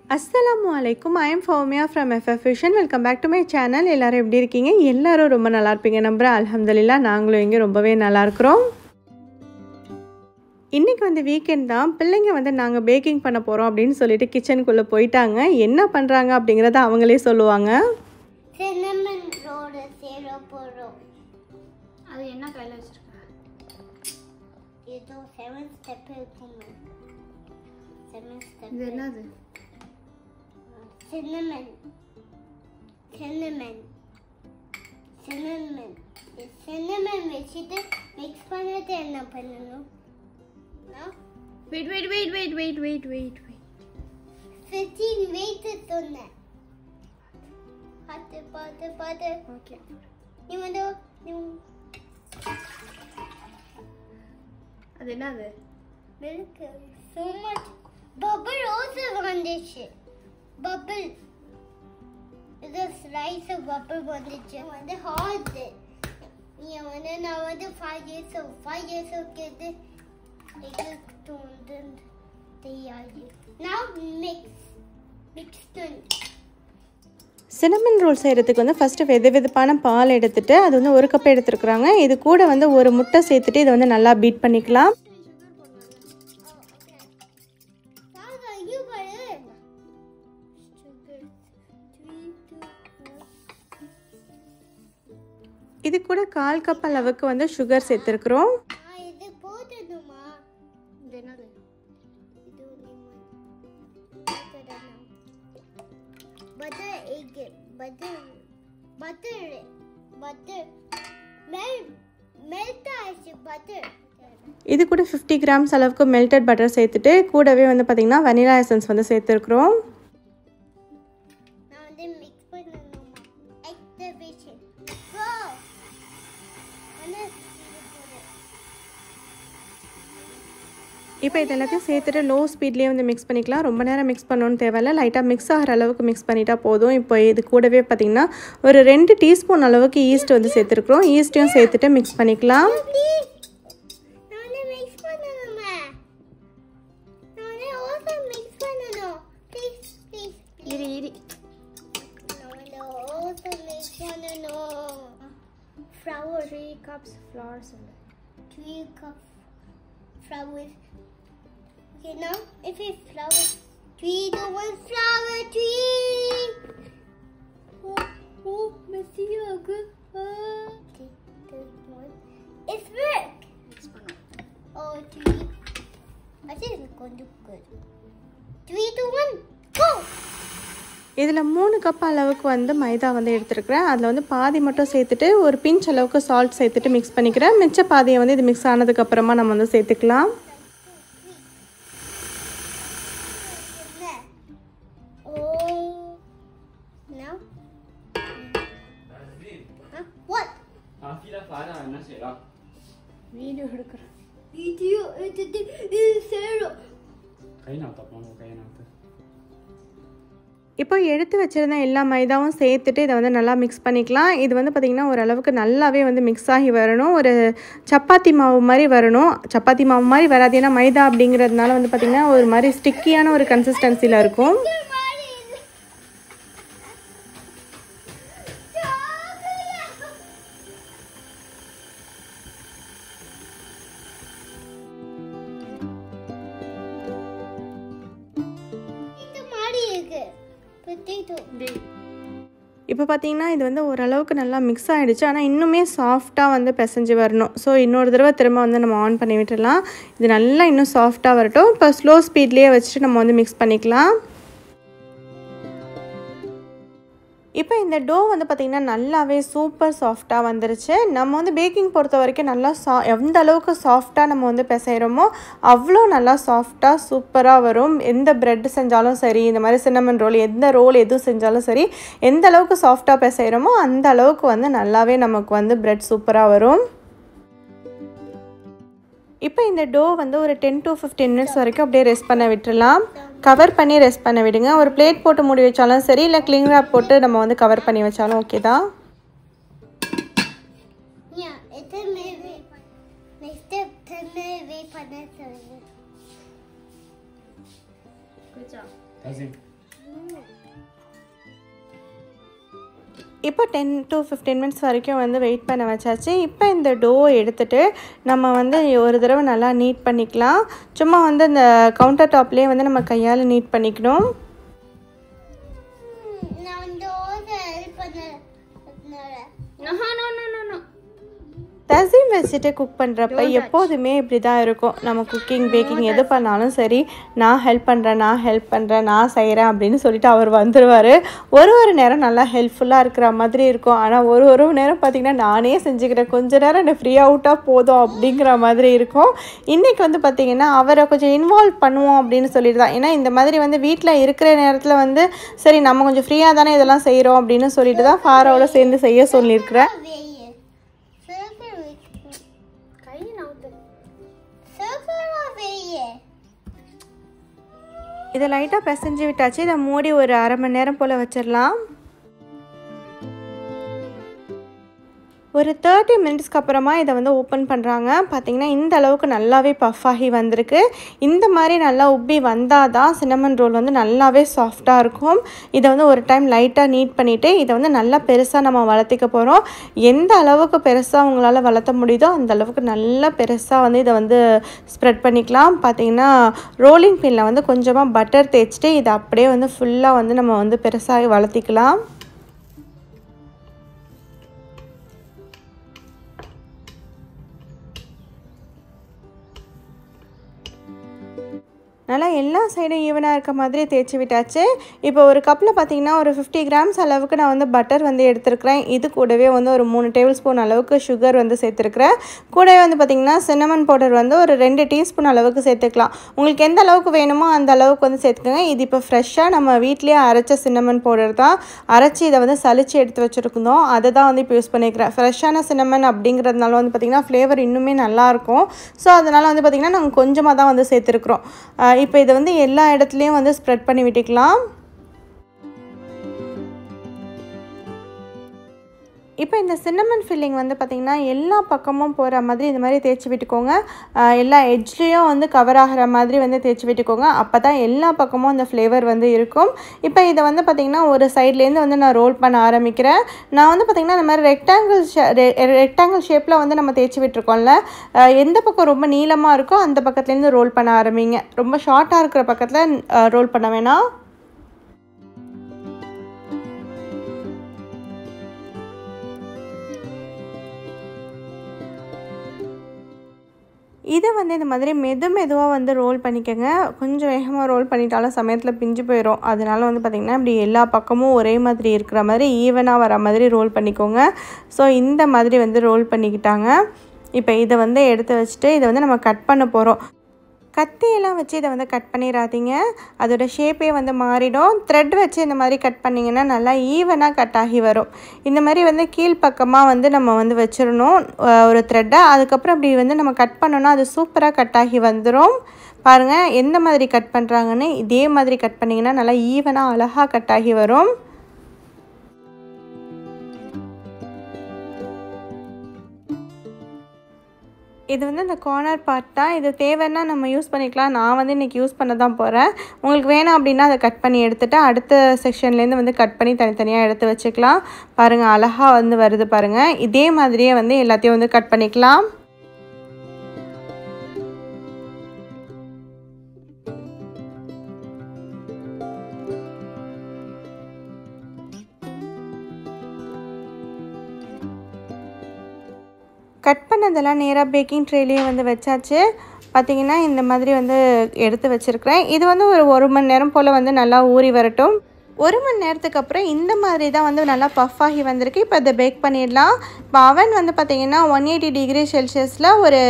Assalamualaikum. I am Faumia from FF Fusion. Welcome back to my channel. எல்லாரும் எப்படி இருக்கீங்க? எல்லாரும் ரொம்ப நல்லா இருப்பீங்க நம்புறேன். அல்ஹம்துலில்லாஹ் நாங்களும் இங்க ரொம்பவே நல்லா இருக்கோம். இன்னைக்கு வந்து வீக்கெண்ட் தான். பிள்ளைங்க வந்து நாங்க பேக்கிங் பண்ண போறோம் அப்படினு சொல்லிட்டு கிச்சனுக்குள்ள போயிட்டாங்க. என்ன பண்றாங்க அப்படிங்கறத அவங்களே சொல்லுவாங்க. cinnamon roll சேர போறோம். அது என்ன கையில வச்சிருக்க? இது 7 ஸ்டெப் இருக்கும். 7 ஸ்டெப். இது என்னது? cinnamon. cinnamon வச்சிட்டு mix பண்ணிட்டு என்ன பண்ணனும்? Wait. 15 wait சொன்னேன். பாத்து. Okay. நீ வந்து அது என்னது? milk so much bubble also வந்துச்சு. bubble இது slice of bubble வந்துச்சு. வந்து hot. நீ வந்து நான் வந்து 5 years கேது எனக்கு தோணுது தயாரி. now mix done. Cinnamon roll செய்கிறதுக்கு வந்து ஃபஸ்ட்டு வெதுவெதுப்பான பால் எடுத்துகிட்டு அது வந்து ஒரு கப் எடுத்துருக்குறாங்க. இது கூட வந்து ஒரு முட்டை சேர்த்துட்டு இதை வந்து நல்லா பீட் பண்ணிக்கலாம். இது கூட 1/4 கப் அளவுக்கு வந்து சுகர் சேர்த்துருக்குறோம். இது போடணுமா? இது என்னது? இது butter egg butter melt ஆச்சு butter. இது கூட 50 கிராம்ஸ் அளவுக்கு மெல்டட் பட்டர் சேர்த்துட்டு கூடவே வந்து பார்த்திங்கன்னா வெனிலா எசன்ஸ் வந்து சேர்த்துருக்குறோம். நான் வந்து மிக்ஸ் பண்ணணுமா? activation இப்போ இது எல்லாத்தையும் சேர்த்துட்டு லோ ஸ்பீட்லேயே வந்து மிக்ஸ் பண்ணிக்கலாம். ரொம்ப நேரம் மிக்ஸ் பண்ணணும்னு தேவையில்லை. லைட்டாக மிக்ஸ் ஆகிற அளவுக்கு மிக்ஸ் பண்ணிட்டா போதும். இப்போ இது கூடவே பார்த்திங்கன்னா ஒரு 2 டீஸ்பூன் அளவுக்கு ஈஸ்ட் வந்து சேர்த்துருக்குறோம். ஈஸ்ட்டையும் சேர்த்துட்டு மிக்ஸ் பண்ணிக்கலாம். இரு. flour 3 cups flour சொல்லு. 3 cups flour. Okay, now if it's flour 3 to 1 flour 3. Oh messy good. It's work. Mix பண்ணு. Oh 3. I think it's going to do good. 3 to 1 go. இதில் 3 cup அளவுக்கு வந்து மைதா வந்து எடுத்துருக்கிறேன். அதில் வந்து பாதி மட்டும் சேர்த்துட்டு ஒரு பிஞ்ச் அளவுக்கு சால்ட் சேர்த்துட்டு மிக்ஸ் பண்ணிக்கிறேன். மிச்ச பாதியை வந்து இது மிக்ஸ் ஆனதுக்கப்புறமா நம்ம வந்து சேர்த்துக்கலாம். வீடியோ எடுக்கிறேன். Video editing zero. இப்போ எடுத்து வச்சுருந்த எல்லா மைதாவும் சேர்த்துட்டு இதை வந்து நல்லா மிக்ஸ் பண்ணிக்கலாம். இது வந்து பார்த்திங்கன்னா ஓரளவுக்கு நல்லாவே வந்து மிக்ஸ் ஆகி வரணும். ஒரு சப்பாத்தி மாவு மாதிரி வரணும். சப்பாத்தி மாவு மாதிரி வராது, ஏன்னா மைதா அப்படிங்கிறதுனால வந்து பார்த்திங்கன்னா ஒரு மாதிரி ஸ்டிக்கியான ஒரு கன்சிஸ்டன்சியில் இருக்கும். இப்போ பார்த்தீங்கன்னா இது வந்து ஓரளவுக்கு நல்லா மிக்ஸ் ஆகிடுச்சு. ஆனால் இன்னுமே சாஃப்டாக வந்து பிசைஞ்சு வரணும். ஸோ இன்னொரு தடவை திரும்ப வந்து நம்ம ஆன் பண்ணி விட்டுடலாம். இது நல்லா இன்னும் சாஃப்டாக வரட்டும். இப்போ ஸ்லோ ஸ்பீட்லேயே வச்சுட்டு நம்ம வந்து மிக்ஸ் பண்ணிக்கலாம். இப்போ இந்த டோ வந்து பார்த்திங்கன்னா நல்லாவே சூப்பர் சாஃப்டாக வந்துருச்சு. நம்ம வந்து பேக்கிங் பொறுத்த வரைக்கும் நல்லா எந்த அளவுக்கு சாஃப்டாக நம்ம வந்து பிசைகிறோமோ அவ்வளோ நல்லா சாஃப்டாக சூப்பராக வரும். எந்த ப்ரெட் செஞ்சாலும் சரி, இந்த மாதிரி சின்னமன் ரோல், எந்த ரோல் எது செஞ்சாலும் சரி, எந்த அளவுக்கு சாஃப்டாக பிசைகிறோமோ அந்த அளவுக்கு வந்து நல்லாவே நமக்கு வந்து ப்ரெட் சூப்பராக வரும். இப்போ இந்த டோ வந்து ஒரு 10 to 15 மினிட்ஸ் வரைக்கும் அப்படியே ரெஸ்ட் பண்ண விட்டுடலாம். கவர் பண்ணி ரெஸ்ட் பண்ண விடுங்க. ஒரு பிளேட் போட்டு மூடி வச்சாலும் சரி, இல்லை கிளிங் ராப் போட்டு நம்ம வந்து கவர் பண்ணி வச்சாலும் ஓகே தான். இப்போ 10 to 15 மினிட்ஸ் வரைக்கும் வந்து வெயிட் பண்ண வச்சாச்சு. இப்போ இந்த டோ எடுத்துகிட்டு நம்ம வந்து ஒரு தடவை நல்லா நீட் பண்ணிக்கலாம். சும்மா வந்து இந்த கவுண்டர் டாப்லேயே வந்து நம்ம கையால் நீட் பண்ணிக்கணும். தசீம் வச்சுட்டு குக் பண்ணுறப்ப எப்போதுமே இப்படி தான் இருக்கும். நம்ம குக்கிங் பேக்கிங் எது பண்ணாலும் சரி, நான் ஹெல்ப் பண்ணுறேன் நான் செய்கிறேன் அப்படின்னு சொல்லிட்டு அவர் வந்துடுவார். ஒரு நேரம் நல்லா ஹெல்ப்ஃபுல்லாக இருக்கிற மாதிரி இருக்கும். ஆனால் ஒரு நேரம் பார்த்திங்கன்னா நானே செஞ்சுக்கிறேன், கொஞ்ச நேரம் என்னை ஃப்ரீயாக விட்டால் போதும் அப்படிங்கிற மாதிரி இருக்கும். இன்றைக்கி வந்து பார்த்திங்கன்னா அவரை கொஞ்சம் இன்வால்வ் பண்ணுவோம் அப்படின்னு சொல்லிட்டு தான். ஏன்னா இந்த மாதிரி வந்து வீட்டில் இருக்கிற நேரத்தில் வந்து சரி நம்ம கொஞ்சம் ஃப்ரீயாக தானே இதெல்லாம் செய்கிறோம் அப்படின்னு சொல்லிட்டு தான் ஃபாரோட சேர்ந்து செய்ய சொல்லியிருக்கிறேன். இதை லைட்டாக பிசைஞ்சு விட்டாச்சு. இதை மூடி ஒரு அரை மணி நேரம் போல் வச்சிடலாம். ஒரு 30 மினிட்ஸ்க்கு அப்புறமா இதை வந்து ஓப்பன் பண்ணுறாங்க. பார்த்திங்கன்னா இந்த அளவுக்கு நல்லாவே பஃப் ஆகி வந்திருக்கு. இந்த மாதிரி நல்லா உப்பி வந்தால் தான் சின்னமன் ரோல் வந்து நல்லாவே சாஃப்டாக இருக்கும். இதை வந்து ஒரு டைம் லைட்டாக நீட் பண்ணிவிட்டு இதை வந்து நல்லா பெருசாக நம்ம வளர்த்திக்க போகிறோம். எந்த அளவுக்கு பெருசாக உங்களால் வளர்த்த முடியுதோ அந்த அளவுக்கு நல்லா பெருசாக வந்து இதை வந்து ஸ்ப்ரெட் பண்ணிக்கலாம். பார்த்திங்கன்னா ரோலிங் பின்னில் வந்து கொஞ்சமாக பட்டர் தேய்ச்சிட்டு இதை அப்படியே வந்து ஃபுல்லாக வந்து நம்ம வந்து பெருசாக வளர்த்திக்கலாம். நல்லா எல்லா சைடும் ஈவனாக இருக்க மாதிரி தேய்ச்சி விட்டாச்சு. இப்போ ஒரு கப்பில் பார்த்திங்கன்னா ஒரு 50 கிராம்ஸ் அளவுக்கு நான் வந்து பட்டர் வந்து எடுத்துருக்கிறேன். இது கூடவே வந்து ஒரு 3 டேபிள் ஸ்பூன் அளவுக்கு சுகர் வந்து சேர்த்துருக்குறேன். கூடவே வந்து பார்த்திங்கன்னா சின்னமன் பவுடர் வந்து ஒரு 2 டீஸ்பூன் அளவுக்கு சேர்த்துக்கலாம். உங்களுக்கு எந்த அளவுக்கு வேணுமோ அந்த அளவுக்கு வந்து சேர்த்துக்கோங்க. இது இப்போ ஃப்ரெஷ்ஷாக நம்ம வீட்லேயே அரைச்ச சின்னமன் பவுடர் தான். அரைச்சி இதை வந்து சலிச்சு எடுத்து வச்சுருக்கோம். அதை தான் வந்து இப்போ யூஸ் பண்ணிக்கிறேன். ஃப்ரெஷ்ஷான சின்னமன் அப்படிங்கிறதுனால வந்து பார்த்திங்கன்னா ஃப்ளேவர் இன்னுமே நல்லாயிருக்கும். ஸோ அதனால் வந்து பார்த்திங்கன்னா நாங்கள் கொஞ்சமாக தான் வந்து சேர்த்துருக்குறோம். இப்போ இதை வந்து எல்லா இடத்துலையும் வந்து ஸ்ப்ரெட் பண்ணி விட்டுக்கலாம். இப்போ இந்த சின்னமன் ஃபில்லிங் வந்து பார்த்திங்கன்னா எல்லா பக்கமும் போகிற மாதிரி இந்த மாதிரி தேய்ச்சி விட்டுக்கோங்க. எல்லா எட்ஜ்லேயும் வந்து கவர் ஆகிற மாதிரி வந்து தேய்ச்சி விட்டுக்கோங்க. அப்போ தான் எல்லா பக்கமும் அந்த ஃப்ளேவர் வந்து இருக்கும். இப்போ இதை வந்து பார்த்திங்கன்னா ஒரு சைட்லேருந்து வந்து நான் ரோல் பண்ண ஆரம்பிக்கிறேன். நான் வந்து பார்த்திங்கன்னா இந்த மாதிரி ரெக்டாங்கிள் ஷேப்பில் வந்து நம்ம தேய்ச்சி விட்டுருக்கோம்ல, எந்த பக்கம் ரொம்ப நீளமாக இருக்கோ அந்த பக்கத்துலேருந்து ரோல் பண்ண ஆரம்பிங்க. ரொம்ப ஷார்ட்டாக இருக்கிற பக்கத்தில் ரோல் பண்ண வேணாம். இதை வந்து இந்த மாதிரி மெதுவாக வந்து ரோல் பண்ணிக்கோங்க. கொஞ்சம் வேகமாக ரோல் பண்ணிட்டாலும் சமயத்தில் பிஞ்சு போயிடும். அதனால வந்து பார்த்திங்கன்னா இப்படி எல்லா பக்கமும் ஒரே மாதிரி இருக்கிற மாதிரி ஈவனாக வர மாதிரி ரோல் பண்ணிக்கோங்க. ஸோ இந்த மாதிரி வந்து ரோல் பண்ணிக்கிட்டாங்க. இப்போ இதை வந்து எடுத்து வச்சுட்டு இதை வந்து நம்ம கட் பண்ண போகிறோம். கத்தியெல்லாம் வச்சு இதை வந்து கட் பண்ணிடாதீங்க, அதோட ஷேப்பே வந்து மாறிடும். த்ரெட் வச்சு இந்த மாதிரி கட் பண்ணிங்கன்னா நல்லா ஈவனாக கட் ஆகி வரும். இந்த மாதிரி வந்து கீழ்ப்பக்கமாக வந்து நம்ம வந்து வச்சிடணும் ஒரு த்ரெட்டை. அதுக்கப்புறம் அப்படி வந்து நம்ம கட் பண்ணோன்னா அது சூப்பராக கட் ஆகி வந்துடும். பாருங்கள் எந்த மாதிரி கட் பண்ணுறாங்கன்னு, இதே மாதிரி கட் பண்ணிங்கன்னா நல்லா ஈவனாக அழகாக கட் ஆகி வரும். இது வந்து இந்த கார்னர் பார்ட் தான். இது தேவைன்னா நம்ம யூஸ் பண்ணிக்கலாம். நான் வந்து இன்றைக்கி யூஸ் பண்ண தான் போகிறேன். உங்களுக்கு வேணும் அப்படின்னா அதை கட் பண்ணி எடுத்துகிட்டு அடுத்த செக்ஷன்லேருந்து வந்து கட் பண்ணி தனித்தனியாக எடுத்து வச்சுக்கலாம். பாருங்கள் அழகாக வந்து வருது பாருங்கள். இதே மாதிரியே வந்து எல்லாத்தையும் வந்து கட் பண்ணிக்கலாம். கட் பண்ணதெல்லாம் நேராக பேக்கிங் ட்ரேலேயே வந்து வச்சாச்சு. பார்த்திங்கன்னா இந்த மாதிரி வந்து எடுத்து வச்சுருக்கிறேன். இது வந்து ஒரு மணி நேரம் போல் வந்து நல்லா ஊறி வரட்டும். 1 மணி நேரத்துக்கு அப்புறம் இந்த மாதிரி தான் வந்து நல்லா பஃப் ஆகி வந்திருக்கு. இப்போ அதை பேக் பண்ணிடலாம். இப்போ அவன் வந்து பார்த்திங்கன்னா 180 டிகிரி செல்சியஸில் ஒரு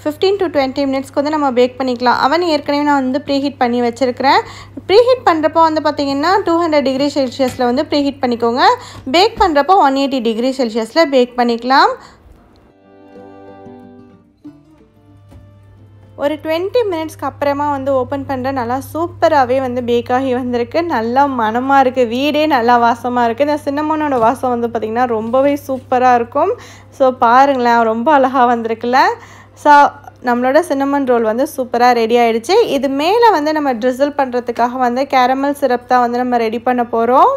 15 to 20 மினிட்ஸ்க்கு வந்து நம்ம பேக் பண்ணிக்கலாம். அவன் ஏற்கனவே நான் வந்து ப்ரீஹீட் பண்ணி வச்சுருக்கிறேன். ப்ரீஹீட் பண்ணுறப்போ வந்து பார்த்திங்கன்னா 200 டிகிரி செல்சியஸில் வந்து ப்ரீஹீட் பண்ணிக்கோங்க. பேக் பண்ணுறப்போ 180 டிகிரி செல்சியஸில் பேக் பண்ணிக்கலாம். ஒரு 20 மினிட்ஸ்க்கு அப்புறமா வந்து ஓப்பன் பண்ணுற நல்லா சூப்பராகவே வந்து பேக் ஆகி வந்திருக்கு. நல்லா மணமாக இருக்குது, வீடே நல்லா வாசமாக இருக்குது. இந்த சின்னமோனோட வாசம் வந்து பார்த்திங்கன்னா ரொம்பவே சூப்பராக இருக்கும். ஸோ பாருங்களேன், ரொம்ப அழகாக வந்திருக்குல்ல. ஸோ நம்மளோட சின்னமன் ரோல் வந்து சூப்பராக ரெடி ஆகிடுச்சு. இது மேலே வந்து நம்ம ட்ரிசில் பண்ணுறதுக்காக வந்து கேரமல் சிரப் தான் வந்து நம்ம ரெடி பண்ண போகிறோம்.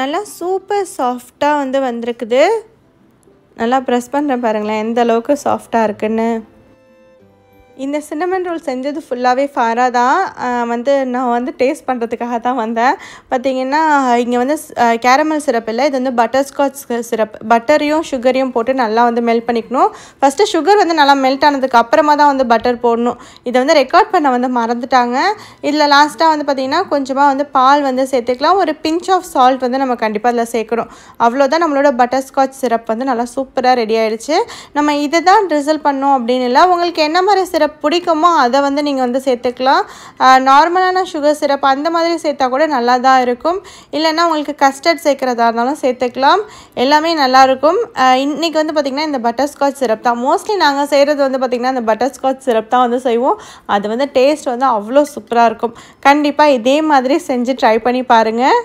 நல்லா சூப்பர் சாஃப்டாக வந்து வந்திருக்குது. நல்லா ப்ரெஸ் பண்ணுறேன் பாருங்களேன் எந்த அளவுக்கு சாஃப்டாக இருக்குன்னு. இந்த சின்னமன் ரோல் செஞ்சது ஃபுல்லாகவே ஃபாரா தான். நான் வந்து டேஸ்ட் பண்ணுறதுக்காக தான் வந்தேன். பார்த்திங்கன்னா இங்கே வந்து கேரமல் சிரப் இல்லை, இது வந்து பட்டர்ஸ்காட்ச் சிரப். பட்டரையும் சுகரையும் போட்டு நல்லா வந்து மெல்ட் பண்ணிக்கணும். ஃபஸ்ட்டு சுகர் வந்து நல்லா மெல்ட் ஆனதுக்கு அப்புறமா தான் வந்து பட்டர் போடணும். இதை வந்து ரெக்கார்ட் பண்ண வந்து மறந்துட்டாங்க. இதில் லாஸ்ட்டாக வந்து பார்த்திங்கன்னா கொஞ்சமாக வந்து பால் வந்து சேர்த்துக்கலாம். ஒரு பிஞ்ச் ஆஃப் சால்ட் வந்து நம்ம கண்டிப்பாக அதில் சேர்க்கணும். அவ்வளோதான், நம்மளோட பட்டர்ஸ்காட்ச் சிரப் வந்து நல்லா சூப்பராக ரெடி ஆகிடுச்சு. நம்ம இதை தான் ட்ரிசில் பண்ணோம் அப்படின்னு இல்லை, உங்களுக்கு என்ன மாதிரி சிரப் பிடிக்குமோ அதை வந்து நீங்கள் வந்து சேர்த்துக்கலாம். நார்மலான சுகர் சிரப் அந்த மாதிரி சேர்த்தா கூட நல்லா தான் இருக்கும். இல்லைன்னா உங்களுக்கு கஸ்டர்ட் சேர்க்குறதா இருந்தாலும் சேர்த்துக்கலாம், எல்லாமே நல்லாயிருக்கும். இன்றைக்கி வந்து பார்த்திங்கன்னா இந்த பட்டர்ஸ்காட்ச் சிரப் தான் மோஸ்ட்லி நாங்கள் செய்கிறது வந்து பார்த்திங்கன்னா இந்த பட்டர்ஸ்காட்ச் சிரப் தான் வந்து செய்வோம். அது வந்து டேஸ்ட் வந்து அவ்வளோ சூப்பராக இருக்கும். கண்டிப்பாக இதே மாதிரி செஞ்சு ட்ரை பண்ணி பாருங்கள்.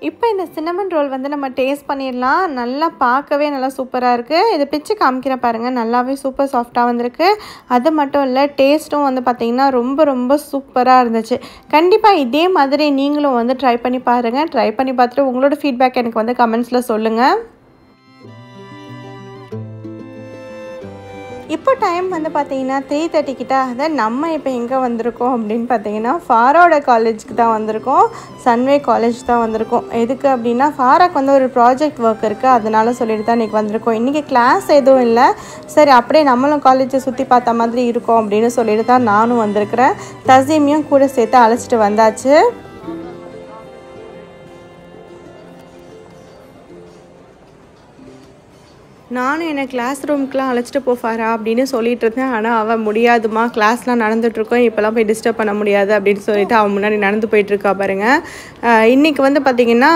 இப்போ இந்த சின்னமன் ரோல் வந்து நம்ம டேஸ்ட் பண்ணிடலாம். நல்லா பார்க்கவே நல்லா சூப்பராக இருக்குது. இதை பிச்சு காமிக்கிற பாருங்கள், நல்லாவே சூப்பர் சாஃப்டாக வந்திருக்கு. அது மட்டும் இல்லை, டேஸ்ட்டும் வந்து பார்த்திங்கன்னா ரொம்ப ரொம்ப சூப்பராக இருந்துச்சு. கண்டிப்பாக இதே மாதிரி நீங்களும் வந்து ட்ரை பண்ணி பாருங்கள். ட்ரை பண்ணி பார்த்துட்டு உங்களோட ஃபீட்பேக் எனக்கு வந்து கமெண்ட்ஸில் சொல்லுங்கள். இப்போ டைம் வந்து பார்த்திங்கன்னா 3:30 கிட்ட ஆகுது. நம்ம இப்போ எங்கே வந்திருக்கோம் அப்படின்னு பார்த்தீங்கன்னா ஃபாராவோட காலேஜுக்கு தான் வந்திருக்கோம். சன்வே காலேஜ் தான் வந்திருக்கோம். எதுக்கு அப்படின்னா ஃபாராக்கு வந்து ஒரு ப்ராஜெக்ட் ஒர்க் இருக்குது, அதனால சொல்லிட்டு தான் இன்றைக்கி வந்திருக்கோம். இன்றைக்கி கிளாஸ் எதுவும் இல்லை, சரி அப்படியே நம்மளும் காலேஜை சுற்றி பார்த்த மாதிரி இருக்கும் அப்படின்னு சொல்லிட்டு தான் நானும் வந்திருக்கிறேன். தசீமையும் கூட சேர்த்து அழைச்சிட்டு வந்தாச்சு. நானும் என்னை கிளாஸ் ரூமுக்கெலாம் அழைச்சிட்டு போஃபாரா அப்படின்னு சொல்லிட்டு இருந்தேன். ஆனால் அவன் முடியாதுமா, கிளாஸ்லாம் நடந்துகிட்ருக்கோம், இப்போலாம் போய் டிஸ்டர்ப் பண்ண முடியாது அப்படின்னு சொல்லிட்டு அவன் முன்னாடி நடந்து போயிட்டுருக்கா பாருங்கள். இன்றைக்கி வந்து பார்த்திங்கன்னா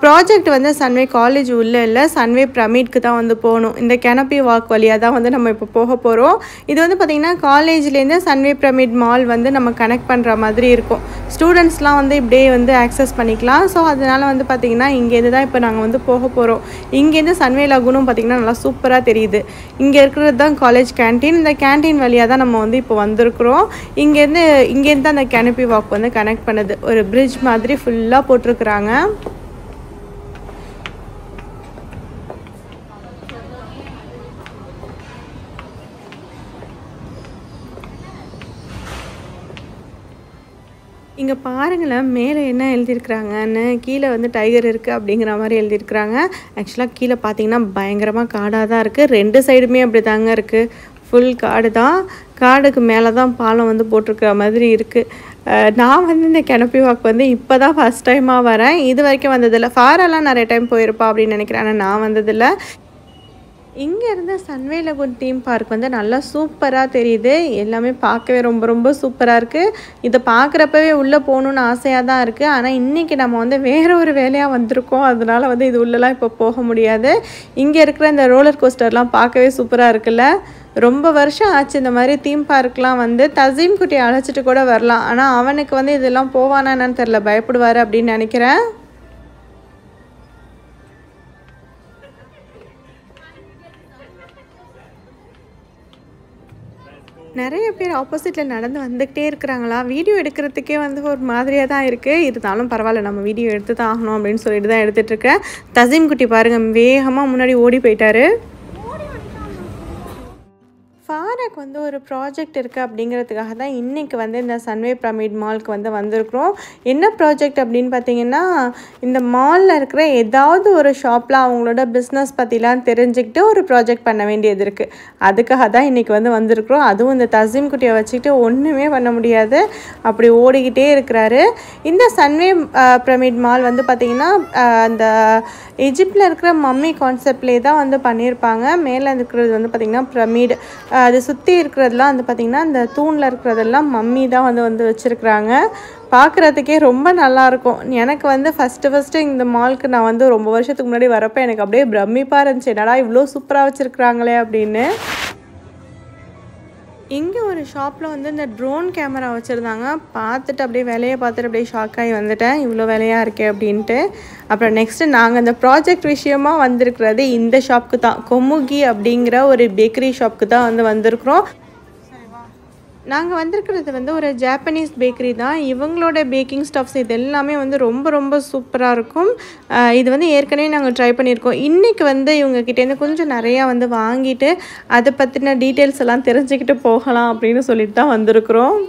ப்ராஜெக்ட் வந்து சன்வே காலேஜ் உள்ளே இல்லை, சன்வே பிரமிட்க்கு தான் வந்து போகணும். இந்த கேனப்பி வாக் வழியாக தான் வந்து நம்ம இப்போ போக போகிறோம். இது வந்து பார்த்திங்கன்னா காலேஜ்லேருந்து சன்வே பிரமிட் மால் வந்து நம்ம கனெக்ட் பண்ணுற மாதிரி இருக்கும். ஸ்டூடெண்ட்ஸ்லாம் வந்து இப்படியே வந்து ஆக்சஸ் பண்ணிக்கலாம். ஸோ அதனால் வந்து பார்த்திங்கன்னா இங்கேருந்து தான் இப்போ நாங்கள் வந்து போக போகிறோம். இங்கேருந்து சன்வே லகுனும் பார்த்திங்கன்னா நல்லா சூப்பராக தெரியுது. இங்கே இருக்கிறது தான் காலேஜ் கேன்டீன். இந்த கேன்டீன் வழியாக தான் நம்ம வந்து இப்போ வந்திருக்கிறோம். இங்கேருந்து தான் அந்த கேனப்பி வாக் வந்து கனெக்ட் பண்ணுது. ஒரு பிரிட்ஜ் மாதிரி ஃபுல்லாக போட்டிருக்குறாங்க. இங்கே பாருங்களேன், மேலே என்ன எழுதியிருக்கிறாங்கன்னு. கீழே வந்து டைகர் இருக்குது அப்படிங்கிற மாதிரி எழுதியிருக்கிறாங்க. ஆக்சுவலாக கீழே பார்த்தீங்கன்னா பயங்கரமாக காடாக தான் இருக்குது. 2 சைடுமே அப்படி தாங்க இருக்குது, ஃபுல் காடு தான். காடுக்கு மேலே தான் பாலம் வந்து போட்டிருக்கிற மாதிரி இருக்குது. நான் வந்து இந்த கேனப்பி வாக் வந்து இப்போ தான் ஃபஸ்ட் டைமாக வரேன். இது வரைக்கும் வந்ததில்லை. ஃபாரெல்லாம் நிறைய டைம் போயிருப்பா அப்படின்னு நினைக்கிறேன், ஆனால் நான் வந்ததில்லை. இங்கே இருந்த சன்வே லகுன் தீம் பார்க் வந்து நல்லா சூப்பராக தெரியுது. எல்லாமே பார்க்கவே ரொம்ப ரொம்ப சூப்பராக இருக்குது. இதை பார்க்குறப்பவே உள்ளே போகணுன்னு ஆசையாக தான் இருக்குது. ஆனால் இன்றைக்கி நம்ம வந்து வேறு ஒரு வேலையாக வந்திருக்கோம், அதனால் வந்து இது உள்ளெலாம் இப்போ போக முடியாது. இங்கே இருக்கிற இந்த ரோலர் கோஸ்டர்லாம் பார்க்கவே சூப்பராக இருக்குல்ல. ரொம்ப வருஷம் ஆச்சு இந்த மாதிரி தீம் பார்க்லாம் வந்து. தசீம் குட்டியை அழைச்சிட்டு கூட வரலாம், ஆனால் அவனுக்கு வந்து இதெல்லாம் போவானா என்னன்னு தெரில, பயப்படுவார் அப்படின்னு நினைக்கிறேன். நிறைய பேர் ஆப்போசிட்டில் நடந்து வந்துக்கிட்டே இருக்கிறாங்களா. வீடியோ எடுக்கிறதுக்கே வந்து ஒரு மாதிரியாக தான் இருக்குது. இருந்தாலும் பரவாயில்ல, நம்ம வீடியோ எடுத்து தான் ஆகணும் அப்படின்னு சொல்லிட்டு தான் எடுத்துகிட்ருக்கேன். தசீம் குட்டி பாருங்கள், வேகமாக முன்னாடி ஓடி போயிட்டாரு. ஃபாராக்கு வந்து ஒரு ப்ராஜெக்ட் இருக்குது அப்படிங்கிறதுக்காக தான் இன்றைக்கி வந்து இந்த சன்வே பிரமிட் மாலுக்கு வந்து வந்திருக்கிறோம். என்ன ப்ராஜெக்ட் அப்படின்னு பார்த்தீங்கன்னா, இந்த மாலில் இருக்கிற ஏதாவது ஒரு ஷாப்பில் அவங்களோட பிஸ்னஸ் பற்றிலாம் தெரிஞ்சுக்கிட்டு ஒரு ப்ராஜெக்ட் பண்ண வேண்டியது இருக்குது. அதுக்காக தான் இன்றைக்கி வந்து வந்திருக்கிறோம். அதுவும் இந்த தசீம் குட்டியை வச்சுக்கிட்டு ஒன்றுமே பண்ண முடியாது, அப்படி ஓடிக்கிட்டே இருக்கிறாரு. இந்த சன்வே பிரமிட் மால் வந்து பார்த்திங்கன்னா அந்த எஜிப்டில் இருக்கிற மம்மி கான்செப்ட்லேயே தான் வந்து பண்ணியிருப்பாங்க. மேலே இருக்கிறது வந்து பார்த்திங்கன்னா பிரமிட், அது அதை சுற்றி இருக்கிறதெல்லாம் வந்து பார்த்திங்கன்னா அந்த தூணில் இருக்கிறதெல்லாம் மம்மி தான் வந்து வச்சுருக்குறாங்க. பார்க்குறதுக்கே ரொம்ப நல்லாயிருக்கும். எனக்கு வந்து ஃபஸ்ட்டு இந்த மாலுக்கு நான் வந்து ரொம்ப வருஷத்துக்கு முன்னாடி வரப்போ எனக்கு அப்படியே பிரமிப்பாக இருந்துச்சு, என்னடா இவ்வளோ சூப்பராக வச்சுருக்குறாங்களே அப்படின்னு. இங்கே ஒரு ஷாப்பில் வந்து இந்த ட்ரோன் கேமரா வச்சுருந்தாங்க. பார்த்துட்டு அப்படியே வேலையை பார்த்துட்டு அப்படியே ஷாக் ஆகி வந்துட்டேன், இவ்வளோ வேலையாக இருக்கே அப்படின்ட்டு. அப்புறம் நெக்ஸ்ட்டு நாங்கள் இந்த ப்ராஜெக்ட் விஷயமாக வந்திருக்கிறது இந்த ஷாப்புக்கு தான், கொமுகி அப்படிங்கிற ஒரு பேக்கரி ஷாப்புக்கு தான் வந்திருக்கிறோம். நாங்கள் வந்திருக்கிறது வந்து ஒரு ஜாப்பனீஸ் பேக்கரி தான். இவங்களோட பேக்கிங் ஸ்டஃப்ஸ் இது எல்லாமே வந்து ரொம்ப சூப்பராக இருக்கும். இது வந்து ஏற்கனவே நாங்கள் ட்ரை பண்ணியிருக்கோம். இன்றைக்கி வந்து இவங்ககிட்டேருந்து கொஞ்சம் நிறையா வந்து வாங்கிட்டு அதை பற்றின டீட்டெயில்ஸ் எல்லாம் தெரிஞ்சுக்கிட்டு போகலாம் அப்படின்னு சொல்லிட்டு தான் வந்திருக்கிறோம்.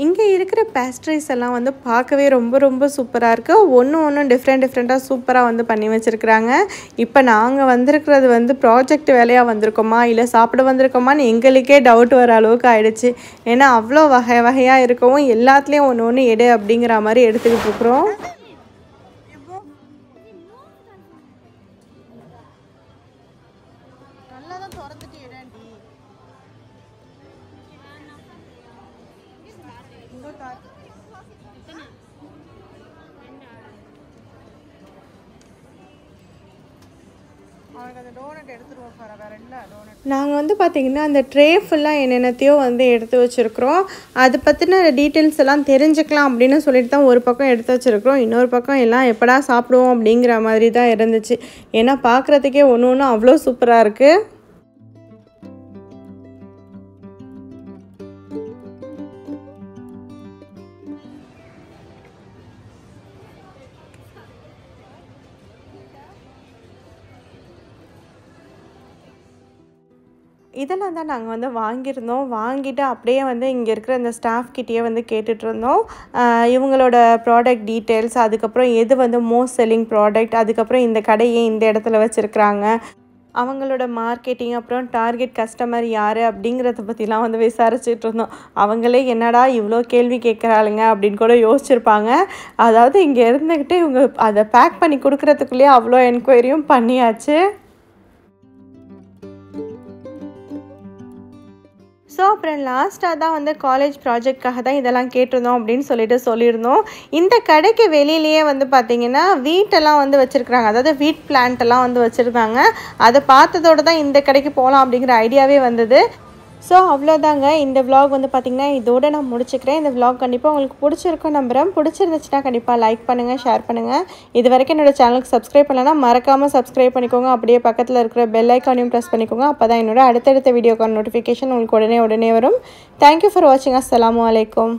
இங்கே இருக்கிற பேஸ்ட்ரிஸ் எல்லாம் வந்து பார்க்கவே ரொம்ப சூப்பராக இருக்குது. ஒன்று டிஃப்ரெண்ட்டாக சூப்பராக வந்து பண்ணி வச்சுருக்குறாங்க. இப்போ நாங்கள் வந்திருக்கிறது வந்து ப்ராஜெக்ட் வேலையாக வந்திருக்கோமா இல்லை சாப்பிட வந்திருக்கோமான்னு எங்களுக்கே டவுட் வர அளவுக்கு ஆயிடுச்சு. ஏன்னா அவ்வளோ வகையாக இருக்கவும் எல்லாத்துலேயும் ஒன்று எடு அப்படிங்கிற மாதிரி எடுத்துக்கிட்டு இருக்கிறோம். நாங்கள் வந்து பார்த்திங்கன்னா அந்த ட்ரே ஃபுல்லாக என்னென்னத்தையோ வந்து எடுத்து வச்சுருக்குறோம். அதை பற்றின டீட்டெயில்ஸ் எல்லாம் தெரிஞ்சுக்கலாம் அப்படின்னு சொல்லிட்டு தான் ஒரு பக்கம் எடுத்து வச்சுருக்குறோம். இன்னொரு பக்கம் எல்லாம் எப்படா சாப்பிடுவோம் அப்படிங்கிற மாதிரி தான் இருந்துச்சு. ஏன்னா பார்க்குறதுக்கே ஒன்று அவ்வளோ சூப்பராக இருக்குது. இதெல்லாம் தான் நாங்கள் வந்து வாங்கியிருந்தோம். வாங்கிட்டு அப்படியே வந்து இங்கே இருக்கிற இந்த ஸ்டாஃப் கிட்டேயே வந்து கேட்டுட்ருந்தோம். இவங்களோட ப்ராடக்ட் டீட்டெயில்ஸ், அதுக்கப்புறம் எது வந்து மோஸ்ட் செல்லிங் ப்ராடக்ட், அதுக்கப்புறம் இந்த கடையை இந்த இடத்துல வச்சுருக்குறாங்க, அவங்களோட மார்க்கெட்டிங், அப்புறம் டார்கெட் கஸ்டமர் யார் அப்படிங்கிறத பற்றிலாம் வந்து விசாரிச்சுட்டு இருந்தோம். அவங்களே என்னடா இவ்வளோ கேள்வி கேட்குறாளுங்க அப்படின்னு கூட யோசிச்சுருப்பாங்க. அதாவது இங்கே இருந்துக்கிட்டு இவங்க அதை பேக் பண்ணி கொடுக்குறதுக்குள்ளேயே அவ்வளோ என்கொயரியும் பண்ணியாச்சு. ஸோ அப்புறம் லாஸ்ட்டாக தான் வந்து காலேஜ் ப்ராஜெக்ட்காக தான் இதெல்லாம் கேட்டிருந்தோம் அப்படின்னு சொல்லியிருந்தோம். இந்த கடைக்கு வெளியிலேயே வந்து பார்த்திங்கன்னா வீட்டெல்லாம் வந்து வச்சுருக்குறாங்க, அதாவது வீட் பிளான்ட்டெல்லாம் வந்து வச்சுருந்தாங்க. அதை பார்த்ததோடு தான் இந்த கடைக்கு போகலாம் அப்படிங்கிற ஐடியாவே வந்தது. ஸோ அவ்வளோதாங்க, இந்த விலாக் வந்து பார்த்திங்கன்னா இதோடு நான் முடிச்சுக்கிறேன். இந்த விலாக் கண்டிப்பாக உங்களுக்கு பிடிச்சிருக்கும் நம்புகிறேன். பிடிச்சிருந்துச்சுன்னா கண்டிப்பாக லைக் பண்ணுங்கள், ஷேர் பண்ணுங்கள். இது வரைக்கும் என்னோடய சேனலுக்கு சப்ஸ்கிரைப் பண்ணலன்னா மறக்காமல் சப்ஸ்கிரைப் பண்ணிக்கோங்க. அப்படியே பக்கத்தில் இருக்கிற பெல் ஐக்கானையும் ப்ரெஸ் பண்ணிக்கோங்க. அப்போ தான் என்னோட அடுத்தடுத்த வீடியோக்கான நோட்டிஃபிகேஷன் உங்களுக்கு உடனே வரும். தேங்க்யூ ஃபார் வாட்சிங். அஸ்ஸலாமு அலைக்கும்.